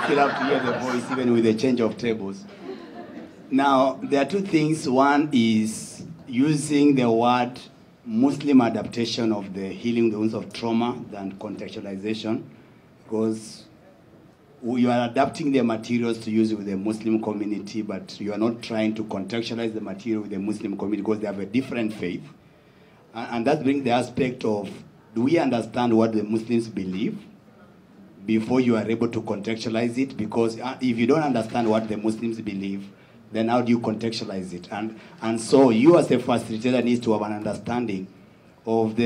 still have to hear the voice even with the change of tables. Now, there are two things. One is using the word Muslim adaptation of the healing the wounds of trauma than contextualization, because you are adapting the materials to use with the Muslim community, but you are not trying to contextualize the material with the Muslim community because they have a different faith. And that brings the aspect of, do we understand what the Muslims believe before you are able to contextualize it? Because if you don't understand what the Muslims believe, then how do you contextualize it? And so you as a facilitator needs to have an understanding of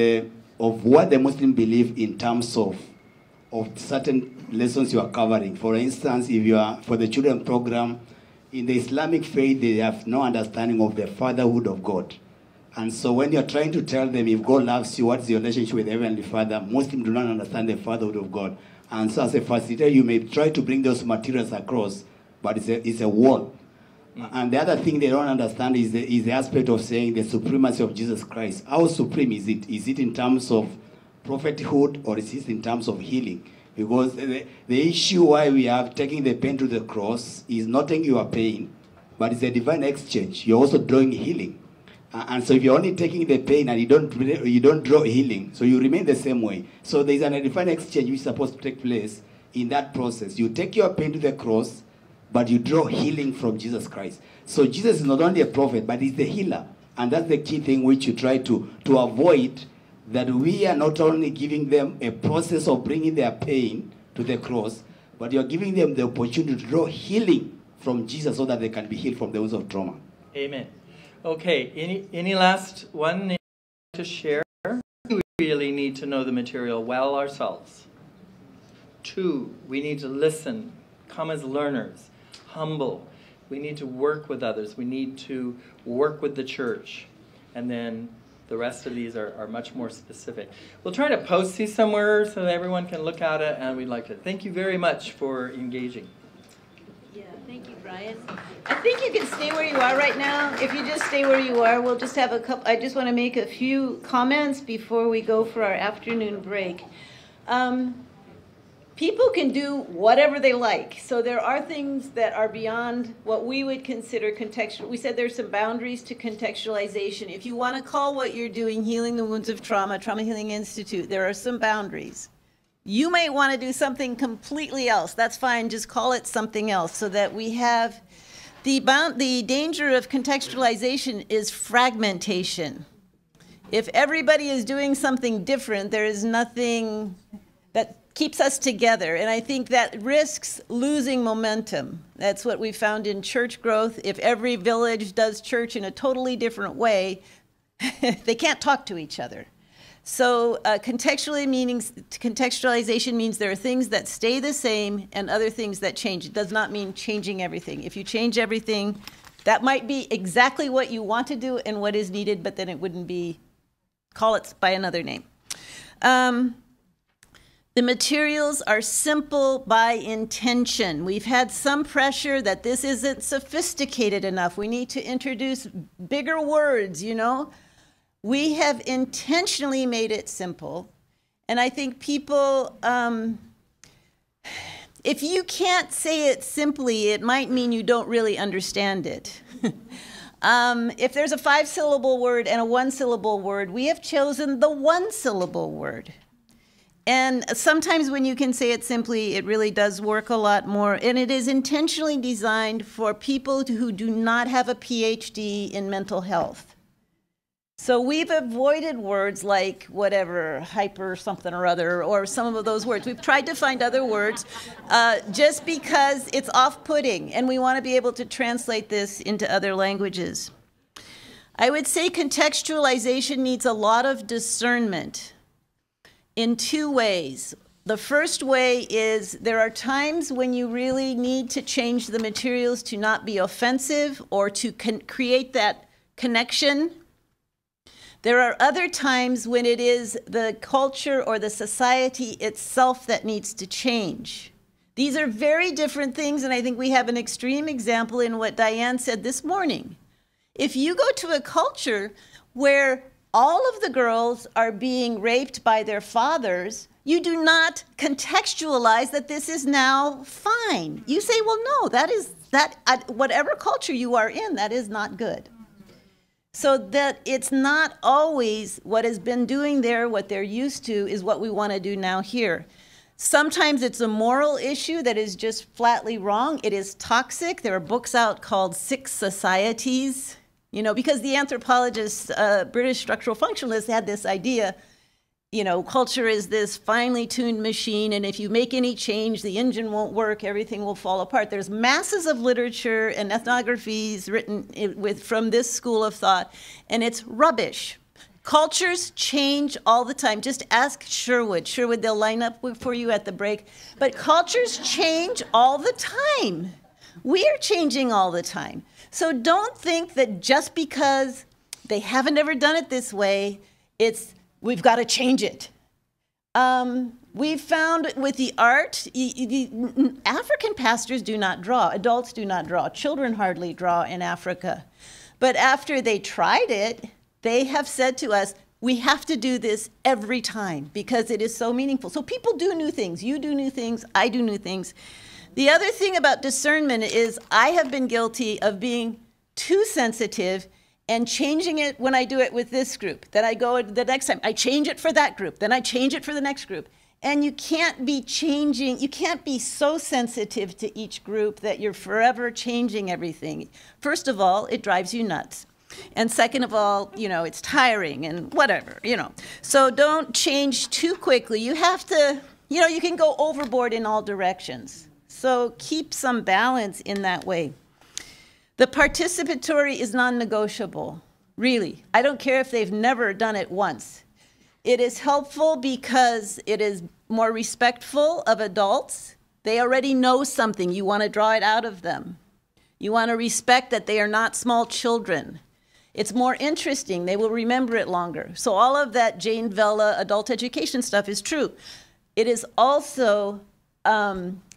what the Muslims believe in terms of certain lessons you are covering. For instance, if you are for the children program, in the Islamic faith, they have no understanding of the fatherhood of God. And so when you're trying to tell them if God loves you, what's your relationship with Heavenly Father, Muslims do not understand the fatherhood of God. And so as a facilitator, you may try to bring those materials across, but it's a wall. And the other thing they don't understand is the aspect of saying the supremacy of Jesus Christ. How supreme is it? Is it in terms of prophethood, or is it in terms of healing? Because the issue why we are taking the pain to the cross is not taking your pain, but it's a divine exchange. You're also drawing healing. And so if you're only taking the pain and you don't draw healing, so you remain the same way. So there's a divine exchange which is supposed to take place in that process. You take your pain to the cross, but you draw healing from Jesus Christ. So Jesus is not only a prophet, but he's the healer. And that's the key thing which you try to avoid, that we are not only giving them a process of bringing their pain to the cross, but you're giving them the opportunity to draw healing from Jesus so that they can be healed from the wounds of trauma. Amen. Okay, any last one to share? We really need to know the material well ourselves. 2, we need to listen, come as learners, humble. We need to work with others. We need to work with the church. And then the rest of these are much more specific. We'll try to post these somewhere so that everyone can look at it, and we'd like to thank you very much for engaging. Yeah, thank you, Bryan. I think you can stay where you are right now. If you just stay where you are, we'll just have a couple. I just want to make a few comments before we go for our afternoon break. People can do whatever they like. So there are things that are beyond what we would consider contextual. We said there's some boundaries to contextualization. If you want to call what you're doing Healing the Wounds of Trauma, Trauma Healing Institute, there are some boundaries. You might want to do something completely else. That's fine. Just call it something else so that we have the danger of contextualization is fragmentation. If everybody is doing something different, there is nothing that keeps us together. And I think that risks losing momentum. That's what we found in church growth. If every village does church in a totally different way, they can't talk to each other. So contextualization means there are things that stay the same and other things that change. It does not mean changing everything. If you change everything, that might be exactly what you want to do and what is needed, but then it wouldn't be, call it by another name. The materials are simple by intention. We've had some pressure that this isn't sophisticated enough. We need to introduce bigger words, you know. We have intentionally made it simple. And I think people, if you can't say it simply, it might mean you don't really understand it. If there's a 5-syllable word and a 1-syllable word, we have chosen the 1-syllable word. And sometimes when you can say it simply, it really does work a lot more. And it is intentionally designed for people who do not have a PhD in mental health. So we've avoided words like whatever, hyper something or other, or some of those words. We've tried to find other words just because it's off-putting, and we want to be able to translate this into other languages. I would say contextualization needs a lot of discernment in 2 ways. The first way is there are times when you really need to change the materials to not be offensive or to create that connection. There are other times when it is the culture or the society itself that needs to change. These are very different things, and I think we have an extreme example in what Diane said this morning. If you go to a culture where all of the girls are being raped by their fathers, you do not contextualize that this is now fine. You say, well, no, whatever culture you are in, that is not good. So that it's not always what has been doing there, what they're used to, is what we want to do now here. Sometimes it's a moral issue that is just flatly wrong. It is toxic. There are books out called Sick Societies. You know, because the anthropologists, British structural functionalists had this idea, you know, culture is this finely tuned machine, and if you make any change, the engine won't work, everything will fall apart. There's masses of literature and ethnographies written from this school of thought, and it's rubbish. Cultures change all the time. Just ask Sherwood. Sherwood, they'll line up for you at the break. But cultures change all the time. We are changing all the time. So don't think that just because they haven't ever done it this way, we've got to change it. We've found with the art, African pastors do not draw, adults do not draw, children hardly draw in Africa. But after they tried it, they have said to us, we have to do this every time because it is so meaningful. So people do new things. You do new things. I do new things. The other thing about discernment is I have been guilty of being too sensitive and changing it when I do it with this group. Then I go the next time, I change it for that group. Then I change it for the next group. And you can't be changing, you can't be so sensitive to each group that you're forever changing everything. First of all, it drives you nuts. And second of all, you know, it's tiring and whatever, you know. So don't change too quickly. You have to, you know, you can go overboard in all directions. So keep some balance in that way. The participatory is non-negotiable, really. I don't care if they've never done it once. It is helpful because it is more respectful of adults. They already know something. You want to draw it out of them. You want to respect that they are not small children. It's more interesting. They will remember it longer. So all of that Jane Vella adult education stuff is true. It is also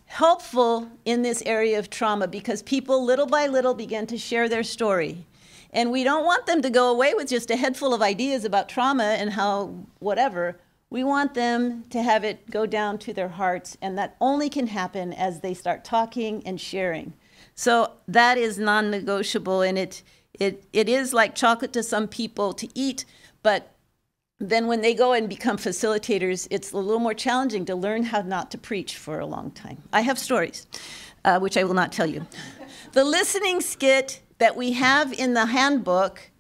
helpful in this area of trauma because people little by little begin to share their story. And we don't want them to go away with just a head full of ideas about trauma and how whatever. We want them to have it go down to their hearts, and that only can happen as they start talking and sharing. So that is non-negotiable, and it is like chocolate to some people to eat, but then when they go and become facilitators, it's a little more challenging to learn how not to preach for a long time. I have stories, which I will not tell you. The listening skit that we have in the handbook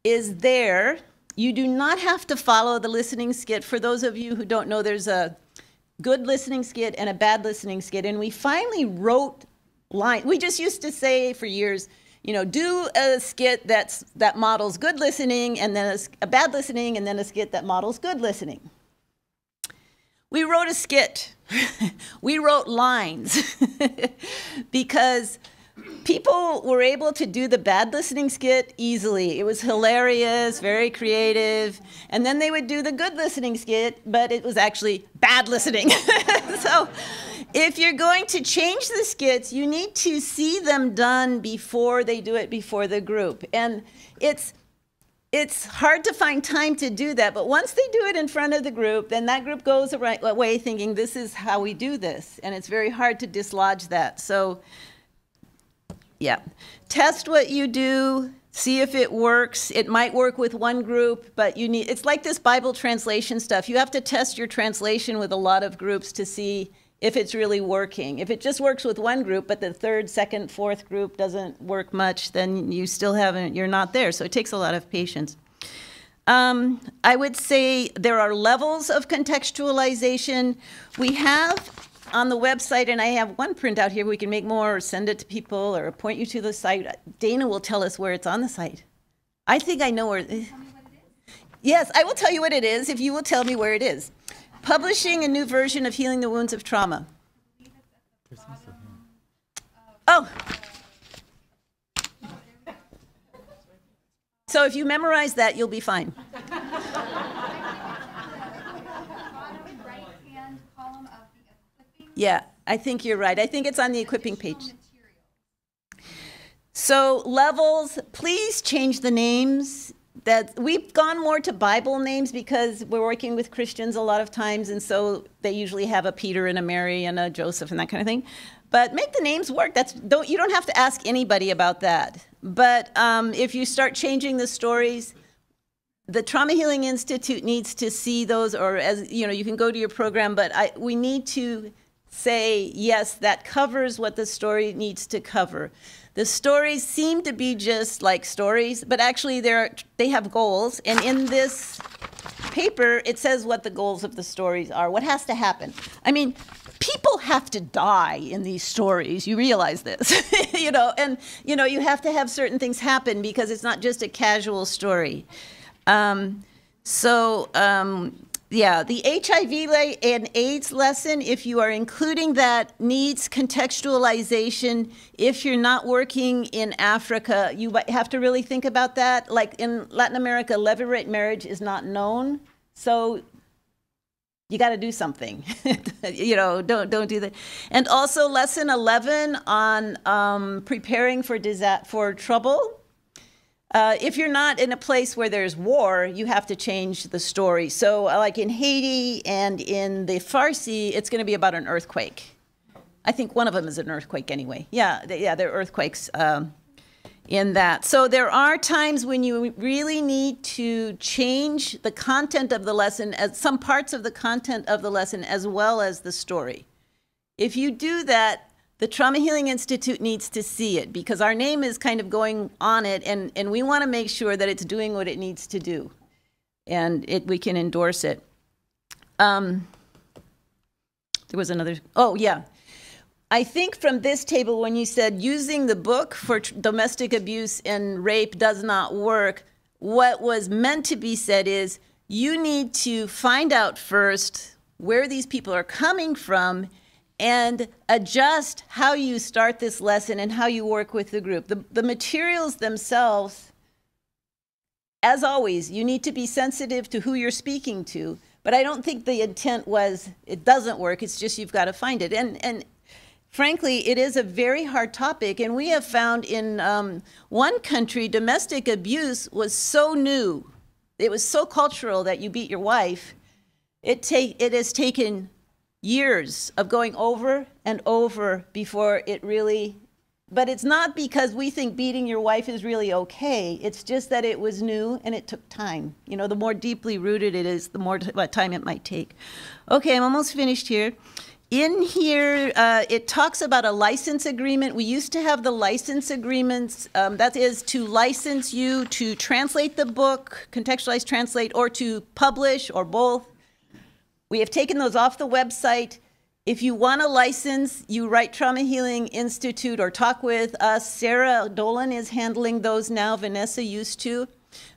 is there. You do not have to follow the listening skit. For those of you who don't know, there's a good listening skit and a bad listening skit, and we finally wrote lines. We just used to say for years, you know, do a skit that models good listening, and then a bad listening, and then a skit that models good listening. We wrote a skit. We wrote lines because people were able to do the bad listening skit easily. It was hilarious, very creative. And then they would do the good listening skit, but it was actually bad listening. So if you're going to change the skits, you need to see them done before they do it before the group. And it's hard to find time to do that, but once they do it in front of the group, then that group goes away thinking this is how we do this. And it's very hard to dislodge that. So yeah, test what you do, see if it works. It might work with one group, but you need, it's like this Bible translation stuff. You have to test your translation with a lot of groups to see if it's really working. If it just works with one group, but the third, second, fourth group doesn't work much, then you still haven't, you're not there. So it takes a lot of patience. I would say there are levels of contextualization. We have on the website, and I have one printout here, we can make more or send it to people or point you to the site. Dana will tell us where it's on the site. I think I know where it is. Yes, I will tell you what it is if you will tell me where it is. Publishing a new version of Healing the Wounds of Trauma. Oh. So if you memorize that, you'll be fine. Yeah, I think you're right. I think it's on the equipping page. So levels, please change the names. That we've gone more to Bible names because we're working with Christians a lot of times, and so they usually have a Peter and a Mary and a Joseph and that kind of thing. But make the names work. You don't have to ask anybody about that. But if you start changing the stories, the Trauma Healing Institute needs to see those, or as you know, you can go to your program. But we need to say yes, that covers what the story needs to cover. The stories seem to be just like stories, but actually they have goals. And in this paper, it says what the goals of the stories are, what has to happen. I mean, people have to die in these stories. You realize this, you know, and, you know, you have to have certain things happen because it's not just a casual story. Yeah, the HIV and AIDS lesson, if you are including that, needs contextualization. If you're not working in Africa, you have to really think about that. Like in Latin America, levirate marriage is not known, so you got to do something. You know, don't do that. And also lesson 11 on preparing for trouble. If you're not in a place where there's war, you have to change the story. So like in Haiti and in the Farsi, it's going to be about an earthquake. I think one of them is an earthquake anyway. Yeah, they're earthquakes. in that. So there are times when you really need to change the content of the lesson, as some parts of the content of the lesson, as well as the story. If you do that, the Trauma Healing Institute needs to see it, because our name is kind of going on it, and we want to make sure that it's doing what it needs to do, and we can endorse it. There was another, oh yeah. I think from this table, when you said using the book for domestic abuse and rape does not work, what was meant to be said is you need to find out first where these people are coming from and adjust how you start this lesson and how you work with the group. The materials themselves, as always, you need to be sensitive to who you're speaking to, but I don't think the intent was it doesn't work, it's just you've got to find it. And frankly, it is a very hard topic, and we have found in one country, domestic abuse was so new, it was so cultural that you beat your wife. It has taken years of going over and over before it really, but it's not because we think beating your wife is really okay, it's just that it was new and it took time. You know, the more deeply rooted it is, the more time it might take. Okay, I'm almost finished here. In here, it talks about a license agreement. We used to have the license agreements. That is to license you to translate the book, contextualize, translate, or to publish, or both. We have taken those off the website. If you want a license, you write Trauma Healing Institute or talk with us. Sarah Dolan is handling those now. Vanessa used to.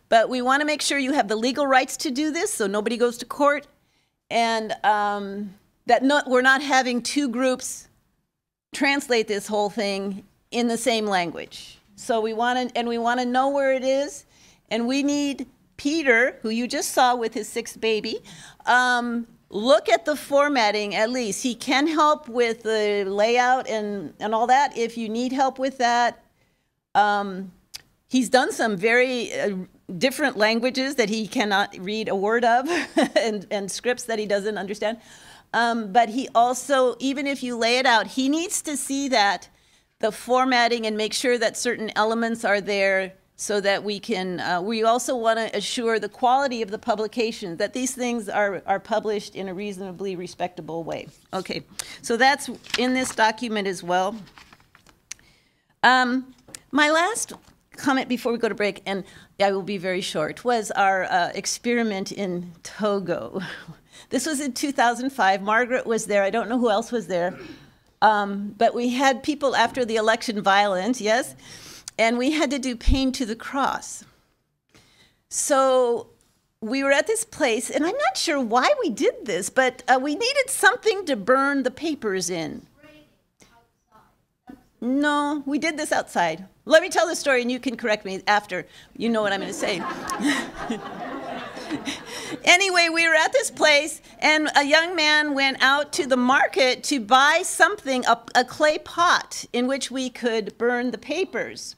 But we want to make sure you have the legal rights to do this so nobody goes to court. And we're not having two groups translate this whole thing in the same language. So we want to know where it is, and we need Peter, who you just saw with his 6th baby, look at the formatting at least. He can help with the layout and all that if you need help with that. He's done some very different languages that he cannot read a word of and scripts that he doesn't understand. But he also, even if you lay it out, he needs to see that, the formatting, and make sure that certain elements are there so that we can, we also want to assure the quality of the publication, that these things are published in a reasonably respectable way. Okay, so that's in this document as well. My last comment before we go to break, and I will be very short, was our experiment in Togo. This was in 2005. Margaret was there. I don't know who else was there. But we had people after the election violent, yes? And we had to do Pain to the Cross. So we were at this place, and I'm not sure why we did this, but we needed something to burn the papers in. No, we did this outside. Let me tell the story, and you can correct me after. You know what I'm going to say. Anyway, we were at this place, and a young man went out to the market to buy something, a clay pot in which we could burn the papers.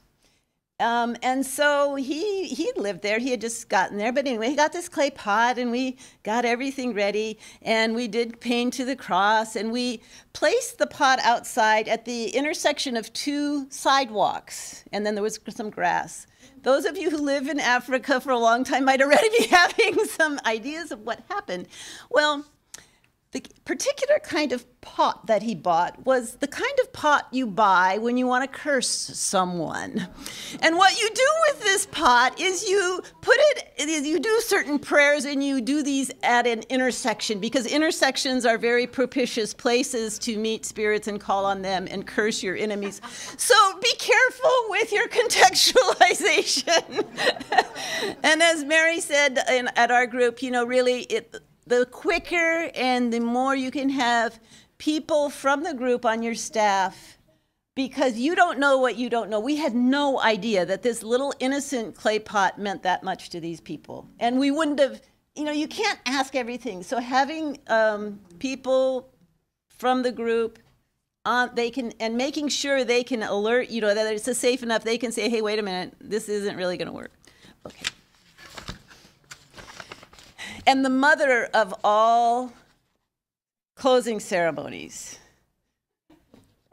And so he lived there. He had just gotten there. But anyway, he got this clay pot, and we got everything ready, and we did Pain to the Cross, and we placed the pot outside at the intersection of 2 sidewalks, and then there was some grass. Those of you who live in Africa for a long time might already be having some ideas of what happened. Well, the particular kind of pot that he bought was the kind of pot you buy when you want to curse someone. And what you do with this pot is you do certain prayers, and you do these at an intersection, because intersections are very propitious places to meet spirits and call on them and curse your enemies. So be careful with your contextualization. And as Mary said at our group, you know, really, the quicker and the more you can have people from the group on your staff, because you don't know what you don't know. We had no idea that this little innocent clay pot meant that much to these people. And we wouldn't have, you know, you can't ask everything. So having people from the group, and making sure they can alert, you know, that it's safe enough, they can say, hey, wait a minute, this isn't really going to work. Okay. And the mother of all closing ceremonies,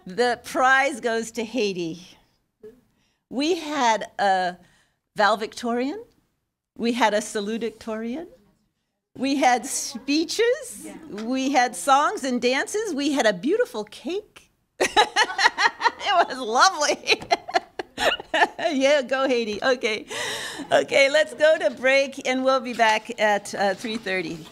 the prize goes to Haiti. We had a valedictorian. We had a salutatorian. We had speeches. We had songs and dances. We had a beautiful cake. It was lovely. Yeah, go Haiti. Okay. Okay, let's go to break, and we'll be back at 3:30.